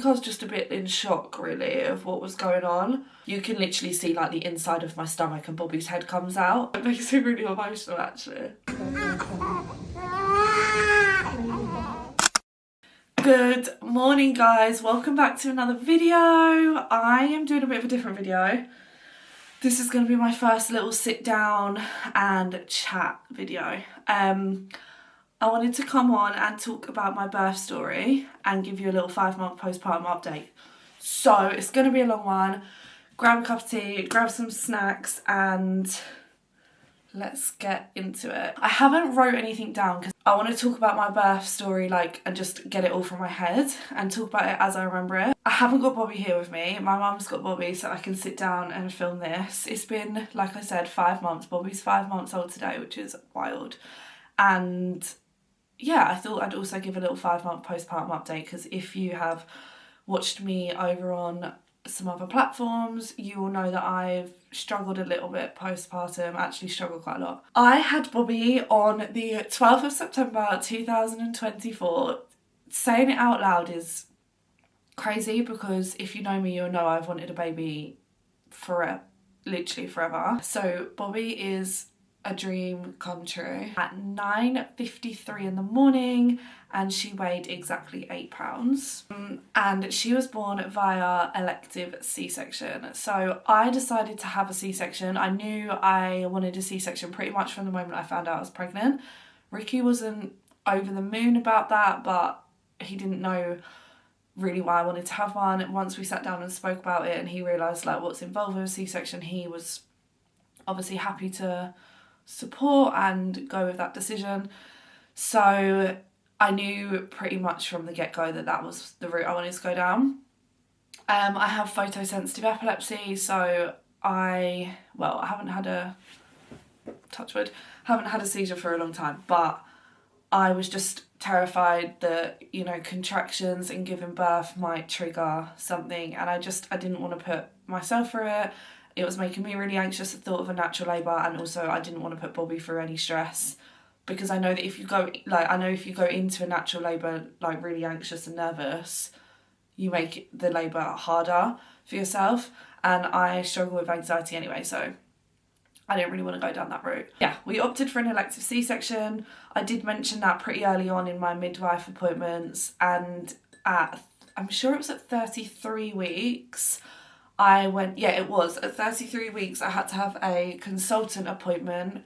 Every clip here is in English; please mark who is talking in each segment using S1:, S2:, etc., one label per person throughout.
S1: I was just a bit in shock really of what was going on. You can literally see like the inside of my stomach and Bobby's head comes out. It makes me really emotional actually. Good morning guys, welcome back to another video. I am doing a bit of a different video. This is going to be my first little sit down and chat video. I wanted to come on and talk about my birth story and give you a little 5-month postpartum update. So it's going to be a long one. Grab a cup of tea, grab some snacks and let's get into it. I haven't wrote anything down because I want to talk about my birth story and just get it all from my head and talk about it as I remember it. I haven't got Bobby here with me. My mum's got Bobby so I can sit down and film this. It's been, like I said, 5 months. Bobby's 5 months old today, which is wild. And yeah, I thought I'd also give a little 5-month postpartum update because if you have watched me over on some other platforms, you will know that I've struggled a little bit postpartum, actually struggled quite a lot. I had Bobby on the 12th of September 2024. Saying it out loud is crazy because if you know me, you'll know I've wanted a baby forever, literally forever. So Bobby is a dream come true. At 9:53 in the morning and she weighed exactly 8 pounds and she was born via elective C-section. So I decided to have a C-section. I knew I wanted a C-section pretty much from the moment I found out I was pregnant. Ricky wasn't over the moon about that, but he didn't know really why I wanted to have one. Once we sat down and spoke about it and he realised what's involved with a C-section, he was obviously happy to support and go with that decision. So I knew pretty much from the get-go that that was the route I wanted to go down. I have photosensitive epilepsy, so I haven't had a, touch wood, haven't had a seizure for a long time, but I was just terrified that, contractions and giving birth might trigger something, and I didn't want to put myself through it. It was making me really anxious, the thought of a natural labour, and also I didn't want to put Bobby through any stress because I know that if you go into a natural labour really anxious and nervous, you make the labour harder for yourself, and I struggle with anxiety anyway, so I didn't really want to go down that route. Yeah, we opted for an elective C-section. I did mention that pretty early on in my midwife appointments, and I'm sure it was at 33 weeks, at 33 weeks I had to have a consultant appointment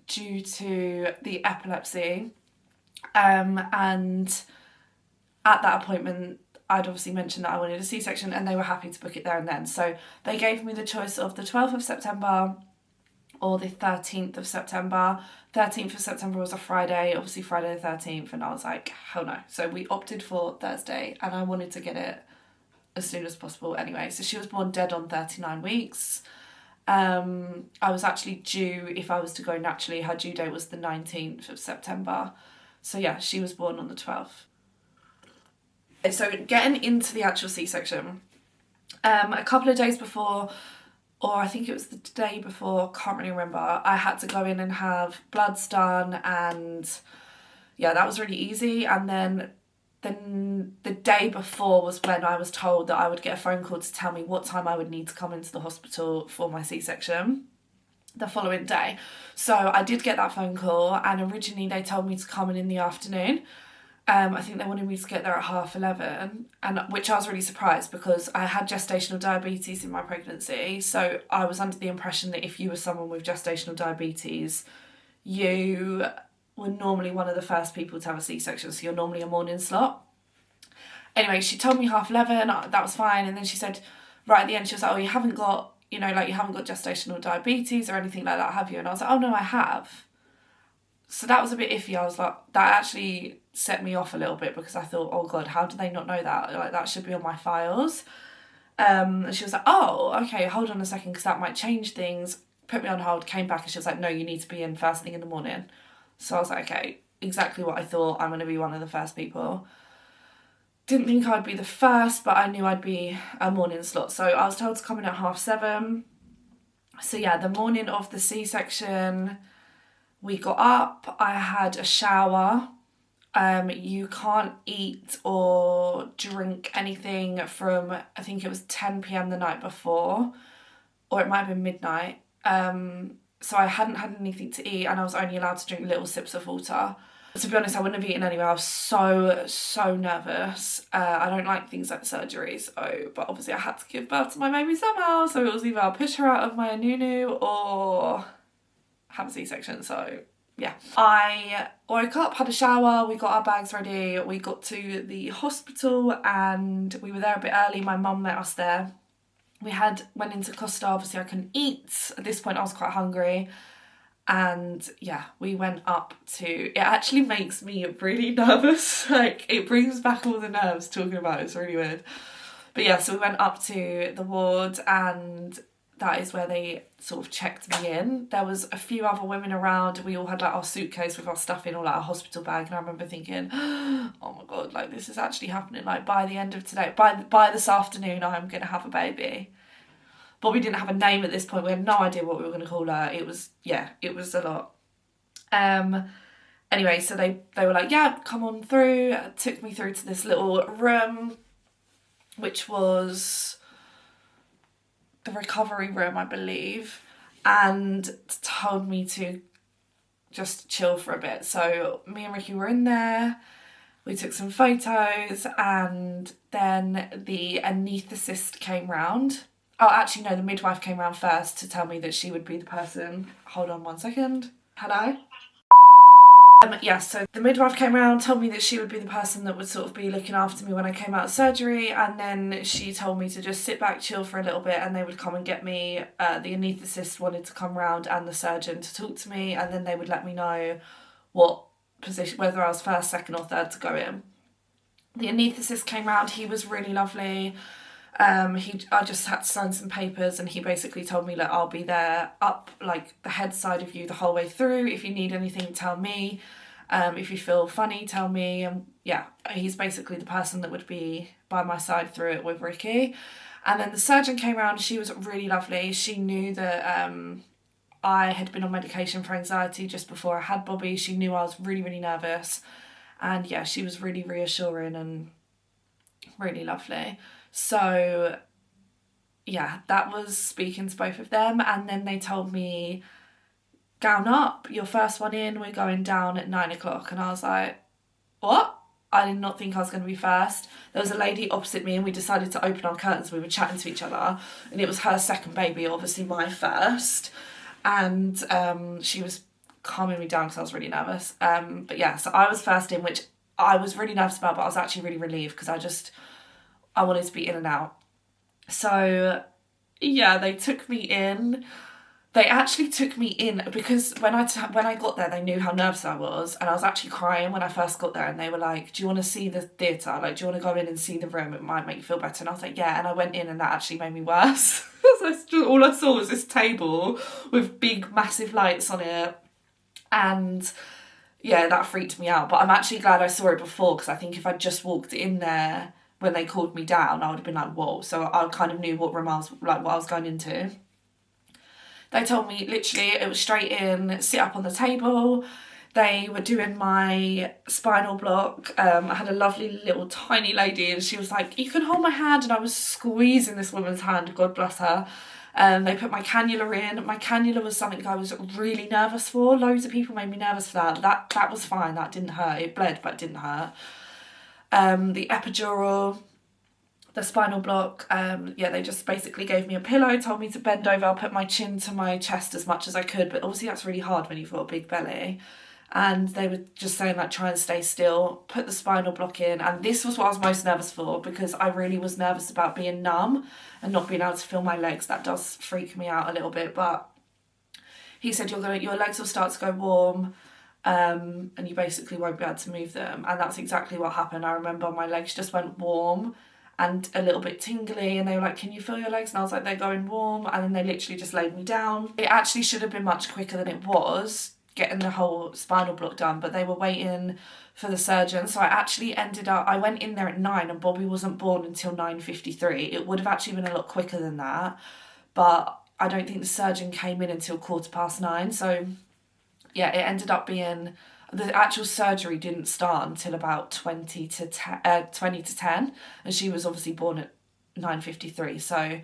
S1: due to the epilepsy. And at that appointment I'd obviously mentioned that I wanted a C-section and they were happy to book it there and then. So they gave me the choice of the 12th of September or the 13th of September. 13th of September was a Friday, obviously Friday the 13th, and I was like, hell no. So we opted for Thursday and I wanted to get it as soon as possible anyway. So she was born dead on 39 weeks. I was actually due, if I was to go naturally, her due date was the 19th of September. So yeah, she was born on the 12th. So getting into the actual C-section, a couple of days before, or I think it was the day before, can't really remember, I had to go in and have bloods done, and yeah, that was really easy. And then the day before was when I was told that I would get a phone call to tell me what time I would need to come into the hospital for my C-section the following day. So I did get that phone call, and originally they told me to come in the afternoon. I think they wanted me to get there at 11:30, and which I was really surprised because I had gestational diabetes in my pregnancy. So I was under the impression that if you were someone with gestational diabetes, you were normally one of the first people to have a C-section, so you're normally a morning slot. Anyway, she told me 11:30, that was fine, and then she said right at the end, she was like, oh, you haven't got gestational diabetes or anything like that, have you? And I was like, oh no, I have. So that was a bit iffy. I was like, that actually set me off a little bit because I thought, oh God, how do they not know that? That should be on my files. And she was like, oh, okay, hold on a second because that might change things. Put me on hold, came back and she was like, no, you need to be in first thing in the morning. So I was like, okay, exactly what I thought. I'm going to be one of the first people. Didn't think I'd be the first, but I knew I'd be a morning slot. So I was told to come in at 7:30. So yeah, the morning of the C-section, we got up, I had a shower, You can't eat or drink anything from, I think it was 10 p.m. the night before, or it might have been midnight. So I hadn't had anything to eat, and I was only allowed to drink little sips of water. To be honest, I wouldn't have eaten anyway. I was so nervous. I don't like things like surgery, but obviously I had to give birth to my baby somehow, so it was either I'll push her out of my anunu or have a C-section, so yeah. I woke up, had a shower, we got our bags ready, we got to the hospital and we were there a bit early. My mum met us there. We went into Costa, obviously I couldn't eat. At this point I was quite hungry. And yeah, we went up to, it actually makes me really nervous. Like, it brings back all the nerves talking about it. It's really weird. But yeah, so we went up to the ward, and that is where they sort of checked me in. There was a few other women around. We all had like our suitcase with our stuff in, or like our hospital bag, and I remember thinking, oh my god, like this is actually happening. Like by the end of today, by this afternoon, I'm gonna have a baby. But we didn't have a name at this point. We had no idea what we were going to call her. It was a lot. Anyway, so they were like, yeah, come on through. Took me through to this little room, which was the recovery room, I believe, and told me to just chill for a bit. So me and Ricky were in there. We took some photos, and then the anaesthetist came round. Oh, actually, no, the midwife came around first to tell me that she would be the person. Hold on 1 second. Hello? Yeah, so the midwife came around, told me that she would be the person that would sort of be looking after me when I came out of surgery, and then she told me to just sit back, chill for a little bit, and they would come and get me. The anaesthetist wanted to come round and the surgeon to talk to me, and then they would let me know what position, whether I was first, second or third to go in. The anaesthetist came round, he was really lovely. I just had to sign some papers, and he basically told me, like, I'll be there up like the head side of you the whole way through. If you need anything, tell me. If you feel funny, tell me. And yeah, he's basically the person that would be by my side through it with Ricky. And then the surgeon came around. She was really lovely. She knew that I had been on medication for anxiety just before I had Bobby. She knew I was really nervous, and yeah, she was really reassuring and really lovely. So yeah, that was speaking to both of them, and then they told me, gown up, your first one in, we're going down at 9 o'clock. And I was like, what? I did not think I was going to be first. There was a lady opposite me, and we decided to open our curtains. We were chatting to each other, and it was her second baby, obviously my first, and she was calming me down because I was really nervous. But yeah, so I was first in, which I was really nervous about, but I was actually really relieved because I wanted to be in and out. So yeah, they took me in. They actually took me in because when I got there, they knew how nervous I was, and I was actually crying when I first got there, and they were like, do you want to see the theatre? Like, do you want to go in and see the room? It might make you feel better. And I was like, yeah, and I went in, and that actually made me worse. So all I saw was this table with big, massive lights on it, and yeah, that freaked me out. But I'm actually glad I saw it before, because I think if I just walked in there when they called me down, I would have been like, whoa. So I kind of knew what room what I was going into. They told me literally it was straight in, sit up on the table. They were doing my spinal block. I had a lovely little tiny lady, and she was like, you can hold my hand. And I was squeezing this woman's hand, God bless her. They put my cannula in. My cannula was something I was really nervous for. Loads of people made me nervous for that. That was fine. That didn't hurt. It bled, but it didn't hurt. The epidural, the spinal block, yeah, they just basically gave me a pillow, told me to bend over. I'll put my chin to my chest as much as I could, but obviously that's really hard when you've got a big belly. And they were just saying, like, try and stay still, put the spinal block in. And this was what I was most nervous for, because I really was nervous about being numb and not being able to feel my legs. That does freak me out a little bit, but he said your legs will start to go warm, and you basically won't be able to move them. And that's exactly what happened. I remember my legs just went warm and a little bit tingly, and they were like, can you feel your legs? And I was like, they're going warm. And then they literally just laid me down. It actually should have been much quicker than it was, getting the whole spinal block done, but they were waiting for the surgeon. So I went in there at 9, and Bobby wasn't born until 9:53. It would have actually been a lot quicker than that, but I don't think the surgeon came in until 9:15. So yeah, it ended up being the actual surgery didn't start until about 20 to 10, and she was obviously born at 9:53, so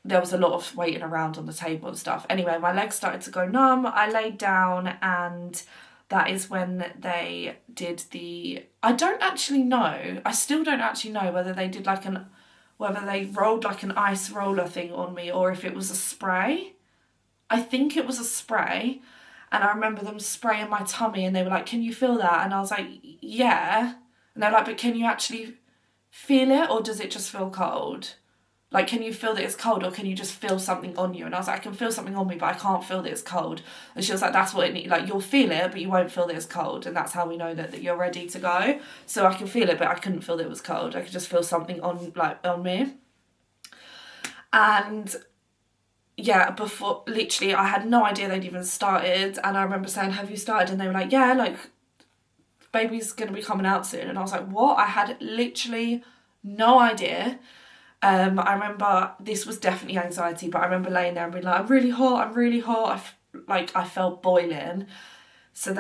S1: there was a lot of waiting around on the table and stuff. Anyway, my legs started to go numb. I laid down, and that is when they did the... I don't actually know. I still don't actually know whether they did like whether they rolled like an ice roller thing on me or if it was a spray. I think it was a spray. And I remember them spraying my tummy and they were like, can you feel that? And I was like, yeah. And they're like, but can you actually feel it, or does it just feel cold? Like, can you feel that it's cold, or can you just feel something on you? And I was like, I can feel something on me, but I can't feel that it's cold. And she was like, that's what it needs. Like, you'll feel it, but you won't feel that it's cold. And that's how we know that you're ready to go. So I can feel it, but I couldn't feel that it was cold. I could just feel something on me. And yeah, before, literally, I had no idea they'd even started. And I remember saying, have you started? And they were like, yeah, like, baby's going to be coming out soon. And I was like, what? I had literally no idea. I remember this was definitely anxiety, but I remember laying there and being like, I'm really hot. I felt boiling. So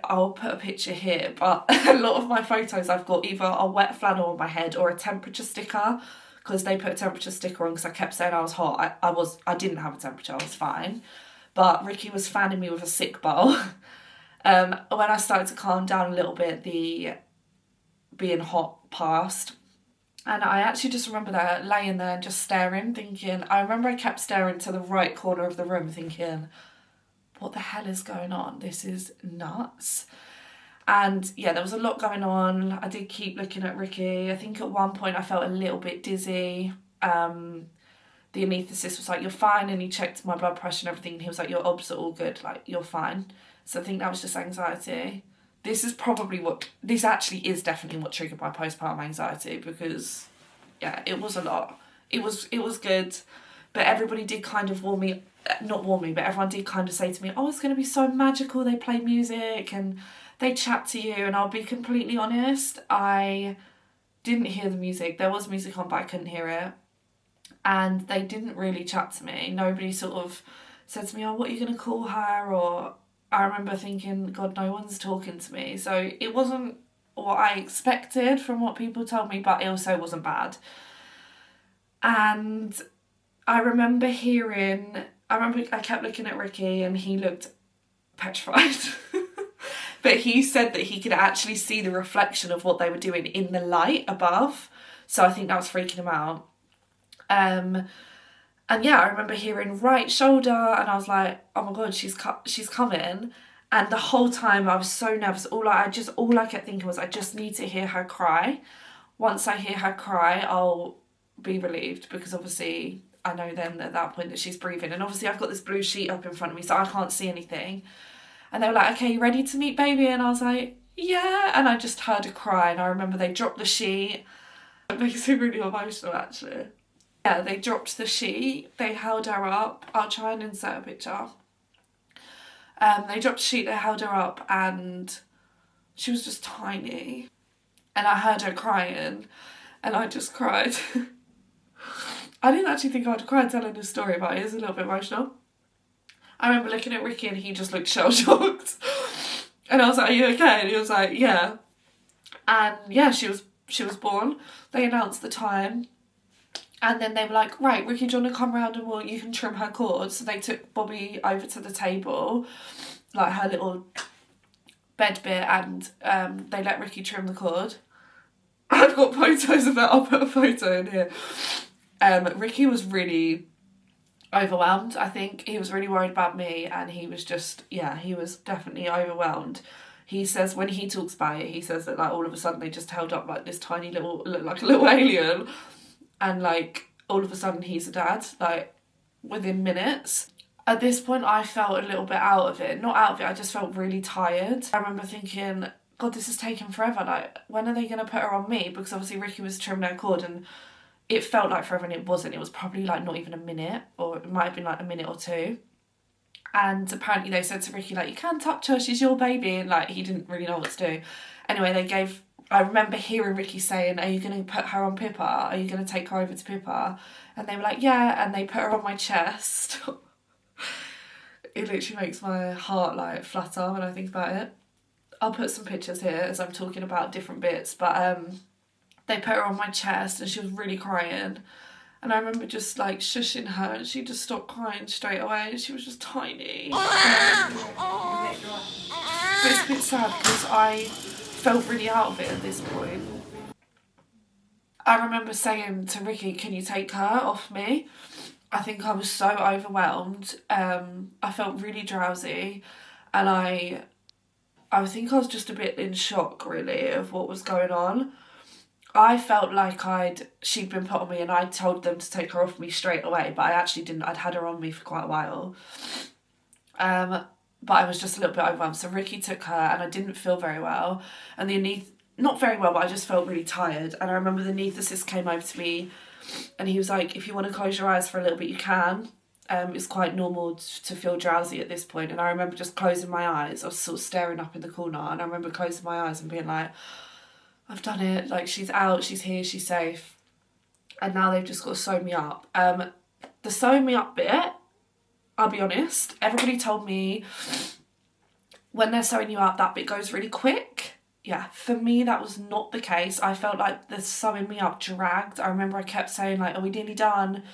S1: I'll put a picture here, but a lot of my photos I've got either a wet flannel on my head or a temperature sticker, because they put a temperature sticker on because I kept saying I was hot. I didn't have a temperature, I was fine. But Ricky was fanning me with a sick bowl. When I started to calm down a little bit, the being hot passed. And I actually just remember that laying there and just staring, thinking... I remember I kept staring to the right corner of the room thinking, what the hell is going on? This is nuts. And yeah, there was a lot going on. I did keep looking at Ricky. I think at one point I felt a little bit dizzy. The anaesthetist was like, you're fine. And he checked my blood pressure and everything. And he was like, your obs are all good. Like, you're fine. So I think that was just anxiety. This actually is definitely what triggered my postpartum anxiety, because yeah, it was a lot. It was good, but everybody did kind of not warn me, but everyone did kind of say to me, oh, it's going to be so magical. They play music and they chat to you. And I'll be completely honest, I didn't hear the music. There was music on, but I couldn't hear it. And they didn't really chat to me. Nobody sort of said to me, oh, what are you going to call her? Or I remember thinking, God, no one's talking to me. So it wasn't what I expected from what people told me, but it also wasn't bad. And I remember I kept looking at Ricky and he looked petrified. But he said that he could actually see the reflection of what they were doing in the light above. So I think that was freaking him out. And yeah, I remember hearing right shoulder and I was like, oh my God, she's coming. And the whole time I was so nervous. All I kept thinking was, I just need to hear her cry. Once I hear her cry, I'll be relieved, because obviously I know then at that point that she's breathing. And obviously I've got this blue sheet up in front of me, so I can't see anything. And they were like, okay, you ready to meet baby? And I was like, yeah. And I just heard her cry. And I remember they dropped the sheet. It makes me really emotional, actually. Yeah, they dropped the sheet, they held her up. I'll try and insert a picture. They dropped the sheet, they held her up, and she was just tiny. And I heard her crying, and I just cried. I didn't actually think I'd cry telling this story, but it is a little bit emotional. I remember looking at Ricky and he just looked shell-shocked. And I was like, are you okay? And he was like, yeah. And yeah, she was born. They announced the time. And then they were like, right, Ricky, do you want to come round and you can trim her cord? So they took Bobby over to the table, like her little bed bit, and they let Ricky trim the cord. I've got photos of that. I'll put a photo in here. Ricky was really overwhelmed, I think. He was really worried about me, and he was definitely overwhelmed. He says, when he talks about it, he says that like all of a sudden they just held up like this tiny little, like a little alien. And like, all of a sudden he's a dad, like within minutes. At this point I felt a little bit out of it. Not out of it, I just felt really tired. I remember thinking, God, this is taking forever. Like, when are they going to put her on me? Because obviously Ricky was trimming her cord and it felt like forever and it wasn't. It was probably like not even a minute, or it might have been like a minute or two. And apparently they said to Ricky, like, you can touch her, she's your baby. And like, he didn't really know what to do. Anyway, I remember hearing Ricky saying, are you going to put her on Pippa? Are you going to take her over to Pippa? And they were like, yeah. And they put her on my chest. It literally makes my heart like flutter when I think about it. I'll put some pictures here as I'm talking about different bits, but they put her on my chest and she was really crying. And I remember just like shushing her and she just stopped crying straight away and she was just tiny. But it's a bit sad because I felt really out of it at this point. I remember saying to Ricky, can you take her off me? I think I was so overwhelmed. I felt really drowsy and I think I was just a bit in shock really of what was going on. I felt like she'd been put on me and I'd told them to take her off me straight away, but I actually didn't. I'd had her on me for quite a while. But I was just a little bit overwhelmed. So Ricky took her and I didn't feel very well. And not very well, but I just felt really tired. And I remember the anaesthetist came over to me and he was like, if you want to close your eyes for a little bit, you can. It's quite normal to feel drowsy at this point. And I remember just closing my eyes. I was sort of staring up in the corner and I remember closing my eyes and being like, I've done it, like she's out, she's here, she's safe. And now they've just got to sew me up. The sewing me up bit, I'll be honest, everybody told me when they're sewing you up, that bit goes really quick. Yeah, for me, that was not the case. I felt like the sewing me up dragged. I remember I kept saying like, are we nearly done?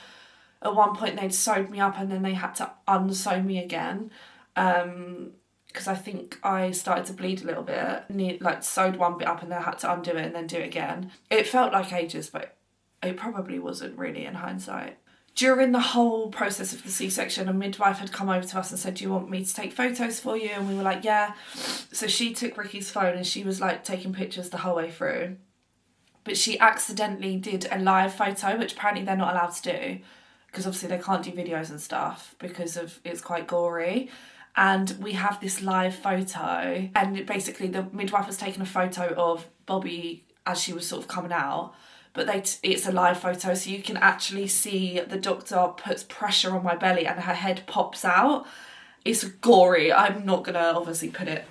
S1: At one point they'd sewed me up and then they had to unsew me again. Because I think I started to bleed a little bit, like sewed one bit up and then I had to undo it and then do it again. It felt like ages, but it probably wasn't really in hindsight. During the whole process of the C-section, a midwife had come over to us and said, do you want me to take photos for you? And we were like, yeah. So she took Ricky's phone and she was like taking pictures the whole way through. But she accidentally did a live photo, which apparently they're not allowed to do, because obviously they can't do videos and stuff because it's quite gory. And we have this live photo and basically the midwife was taking a photo of Bobby as she was sort of coming out, but it's a live photo so you can actually see the doctor puts pressure on my belly and her head pops out. It's gory. I'm not gonna obviously put it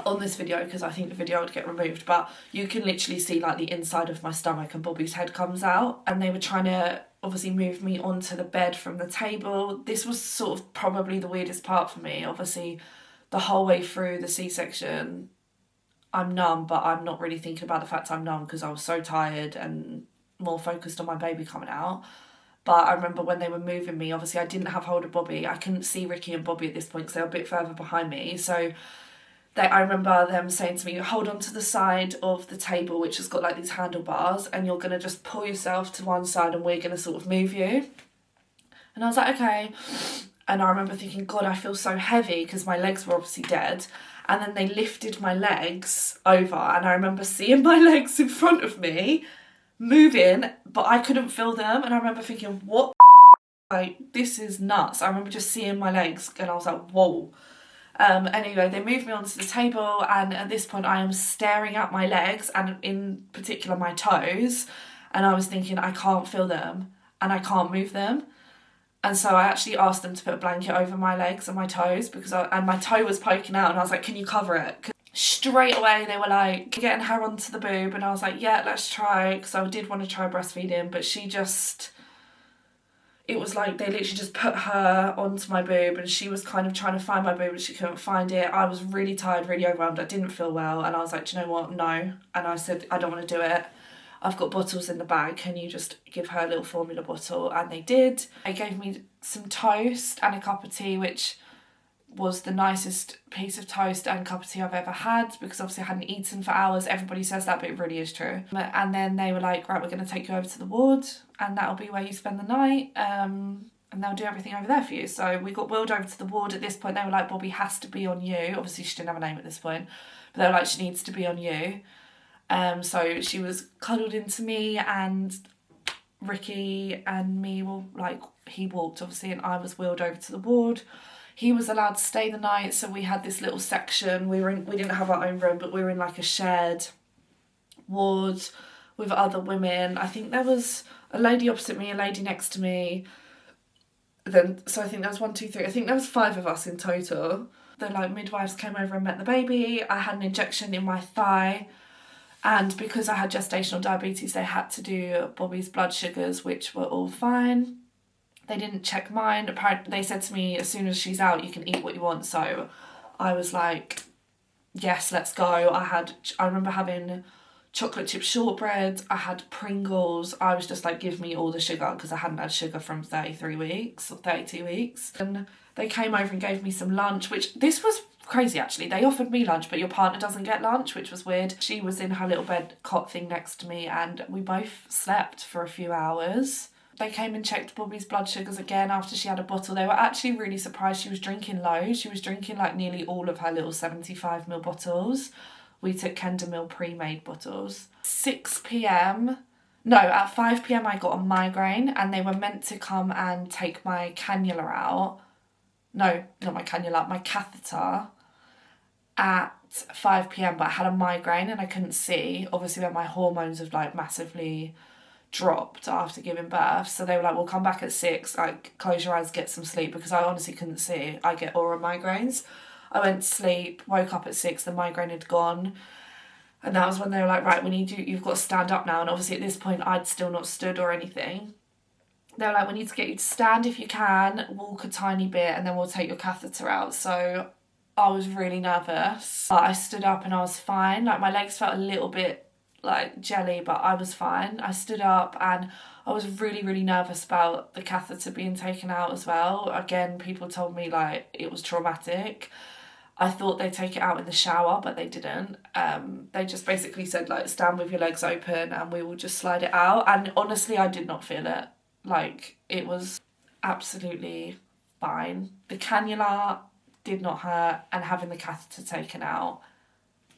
S1: on this video because I think the video would get removed, but you can literally see like the inside of my stomach and Bobby's head comes out. And they were trying to obviously move me onto the bed from the table. This was sort of probably the weirdest part for me. Obviously the whole way through the C-section I'm numb, but I'm not really thinking about the fact I'm numb because I was so tired and more focused on my baby coming out. But I remember when they were moving me, obviously I didn't have hold of Bobby. I couldn't see Ricky and Bobby at this point because they were a bit further behind me. So I remember them saying to me, hold on to the side of the table, which has got like these handlebars, and you're going to just pull yourself to one side and we're going to sort of move you. And I was like, okay. And I remember thinking, God, I feel so heavy because my legs were obviously dead. And then they lifted my legs over and I remember seeing my legs in front of me moving, but I couldn't feel them. And I remember thinking, what the like, this is nuts. I remember just seeing my legs and I was like, whoa. Anyway, they moved me onto the table and at this point I am staring at my legs and in particular my toes, and I was thinking I can't feel them and I can't move them. And so I actually asked them to put a blanket over my legs and my toes because and my toe was poking out and I was like, can you cover it? Straight away they were like, getting her onto the boob, and I was like, yeah, let's try, because I did want to try breastfeeding, but it was like they literally just put her onto my boob and she was kind of trying to find my boob and she couldn't find it. I was really tired, really overwhelmed. I didn't feel well and I was like, do you know what? No. And I said, I don't want to do it. I've got bottles in the bag. Can you just give her a little formula bottle? And they did. They gave me some toast and a cup of tea, which was the nicest piece of toast and cup of tea I've ever had because obviously I hadn't eaten for hours. Everybody says that, but it really is true. And then they were like, right, we're going to take you over to the ward and that'll be where you spend the night, and they'll do everything over there for you. So we got wheeled over to the ward. At this point they were like, Bobby has to be on you. Obviously she didn't have a name at this point, but they were like, she needs to be on you. So she was cuddled into me and Ricky and me were like, he walked obviously and I was wheeled over to the ward. He was allowed to stay the night, so we had this little section. We didn't have our own room, but we were in like a shared ward with other women. I think there was a lady opposite me, a lady next to me. So I think there was 1, 2, 3. I think there was 5 of us in total. The like midwives came over and met the baby. I had an injection in my thigh. And because I had gestational diabetes, they had to do Bobby's blood sugars, which were all fine. They didn't check mine. Apparently, they said to me, as soon as she's out, you can eat what you want. So I was like, yes, let's go. I remember having chocolate chip shortbread, I had Pringles. I was just like, give me all the sugar, because I hadn't had sugar from 33 weeks or 32 weeks. And they came over and gave me some lunch, which this was crazy actually. They offered me lunch, but your partner doesn't get lunch, which was weird. She was in her little bed cot thing next to me, and we both slept for a few hours. They came and checked Bobby's blood sugars again after she had a bottle. They were actually really surprised. She was drinking loads. She was drinking like nearly all of her little 75ml bottles. We took Kendamil pre-made bottles. 6 p.m. No, at 5 p.m. I got a migraine, and they were meant to come and take my cannula out. No, not my cannula, my catheter at 5 p.m. But I had a migraine and I couldn't see. Obviously, when my hormones have like massively dropped after giving birth. So they were like, we'll come back at 6, like close your eyes, get some sleep, because I honestly couldn't see. I get aura migraines. I went to sleep, woke up at 6, the migraine had gone. And that was when they were like, right, we need you, you've got to stand up now. And obviously at this point, I'd still not stood or anything. They were like, we need to get you to stand if you can, walk a tiny bit, and then we'll take your catheter out. So I was really nervous. But I stood up and I was fine. Like my legs felt a little bit like jelly, but I was fine. I stood up and I was really, really nervous about the catheter being taken out as well. Again, people told me like it was traumatic. I thought they'd take it out in the shower, but they didn't. They just basically said, like, stand with your legs open and we will just slide it out. And honestly, I did not feel it. Like, it was absolutely fine. The cannula did not hurt, and having the catheter taken out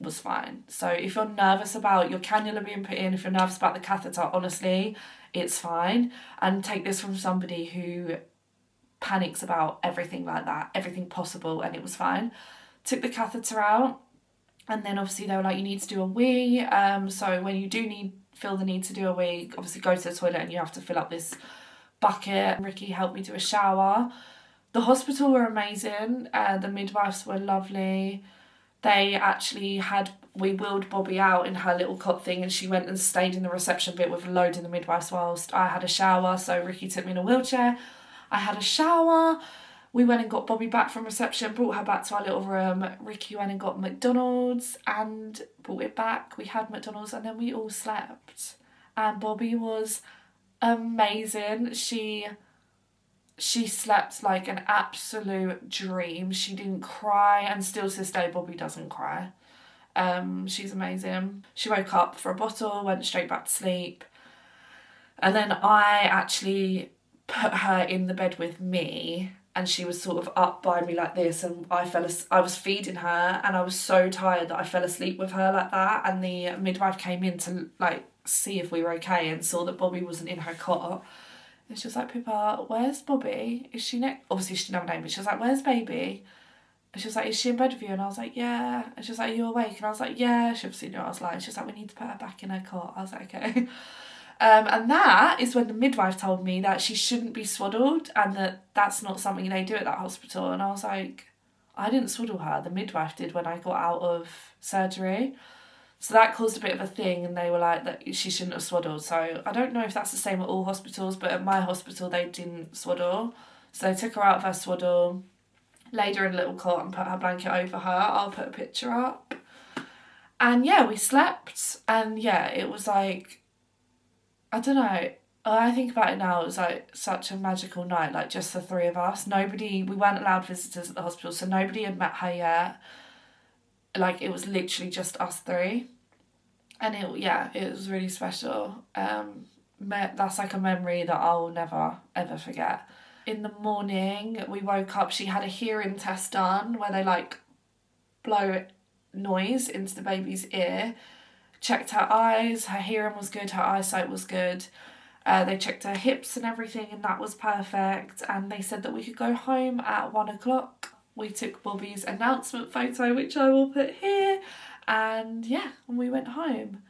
S1: was fine. So if you're nervous about your cannula being put in, if you're nervous about the catheter, honestly, it's fine. And take this from somebody who panics about everything like that, everything possible, and it was fine. Took the catheter out, and then obviously they were like, you need to do a wee. So when you do feel the need to do a wee, obviously go to the toilet and you have to fill up this bucket. Ricky helped me do a shower. The hospital were amazing. The midwives were lovely. They actually we wheeled Bobby out in her little cot thing, and she went and stayed in the reception bit with a load of the midwives whilst I had a shower. So Ricky took me in a wheelchair. I had a shower. We went and got Bobby back from reception, brought her back to our little room. Ricky went and got McDonald's and brought it back. We had McDonald's and then we all slept. And Bobby was amazing. She slept like an absolute dream. She didn't cry, and still to this day, Bobby doesn't cry. She's amazing. She woke up for a bottle, went straight back to sleep. And then I actually put her in the bed with me, and she was sort of up by me like this, and I was feeding her, and I was so tired that I fell asleep with her like that. And the midwife came in to like see if we were okay, and saw that Bobby wasn't in her cot, and she was like, Pippa, where's Bobby? Is she next? Obviously she didn't have a name, but she was like, where's baby? And she was like, is she in bed with you? And I was like, yeah. And she was like, are you awake? And I was like, yeah. She obviously knew what I was like. She was like, we need to put her back in her cot. I was like, okay. And that is when the midwife told me that she shouldn't be swaddled, and that's not something they do at that hospital. And I was like, I didn't swaddle her. The midwife did when I got out of surgery. So that caused a bit of a thing, and they were like that she shouldn't have swaddled. So I don't know if that's the same at all hospitals, but at my hospital they didn't swaddle. So they took her out of her swaddle, laid her in a little cot and put her blanket over her. I'll put a picture up. And yeah, we slept. And yeah, it was like, I don't know, I think about it now, it was like such a magical night, like just the three of us. We weren't allowed visitors at the hospital, so nobody had met her yet. Like, it was literally just us three. And it was really special. That's like a memory that I'll never, ever forget. In the morning, we woke up, she had a hearing test done where they like blow noise into the baby's ear. Checked her eyes, her hearing was good, her eyesight was good. They checked her hips and everything, and that was perfect. And they said that we could go home at 1 o'clock. We took Bobby's announcement photo, which I will put here. And yeah, and we went home.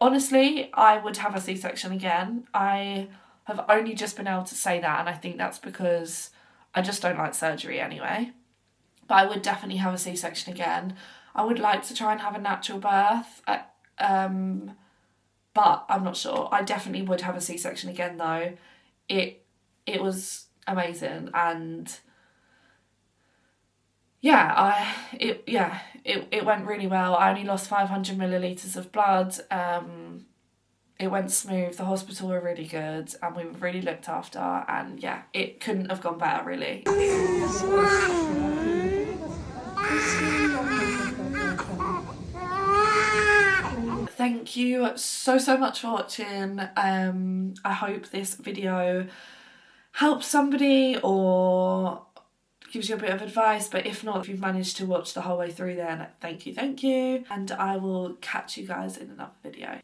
S1: Honestly, I would have a C-section again. I have only just been able to say that, and I think that's because I just don't like surgery anyway. But I would definitely have a C-section again. I would like to try and have a natural birth. But I'm not sure. I definitely would have a C-section again though. It was amazing, and it went really well. I only lost 500 millilitres of blood. It went smooth, the hospital were really good, and we were really looked after, and yeah, it couldn't have gone better, really. Thank you so much for watching. I hope this video helps somebody or gives you a bit of advice, but if not, if you've managed to watch the whole way through, then thank you, and I will catch you guys in another video.